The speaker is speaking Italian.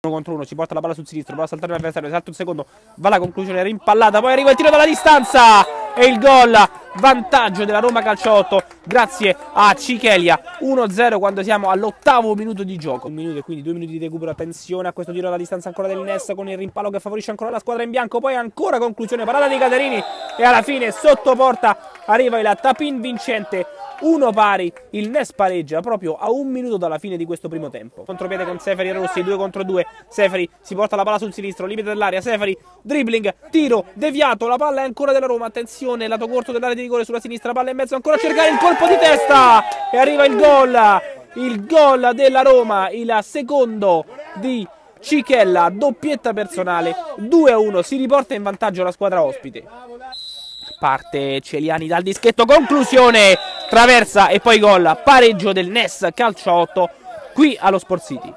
1 contro 1, si porta la palla sul sinistro, prova a saltare l'avversario, salta un secondo, va la conclusione, rimpallata, poi arriva il tiro dalla distanza e il gol, vantaggio della Roma Calciotto grazie a Cichelia, 1-0 quando siamo all'8° minuto di gioco. 1 minuto e quindi 2 minuti di recupero, attenzione a questo tiro dalla distanza ancora del Ness con il rimpallo che favorisce ancora la squadra in bianco, poi ancora conclusione, parata di Caterini e alla fine sotto porta arriva il tap-in vincente. 1 pari, il Ness pareggia proprio a 1 minuto dalla fine di questo primo tempo. Contropiede con Seferi e Rossi, 2 contro 2. Seferi si porta la palla sul sinistro, limite dell'area. Seferi, dribbling, tiro, deviato. La palla è ancora della Roma. Attenzione, lato corto dell'area di rigore sulla sinistra. Palla in mezzo, ancora a cercare il colpo di testa. E arriva il gol. Il gol della Roma, il secondo di Cichella, doppietta personale. 2-1, si riporta in vantaggio la squadra ospite. Parte Celiani dal dischetto, conclusione, traversa e poi gol, pareggio del Ness Calciotto qui allo Sport City.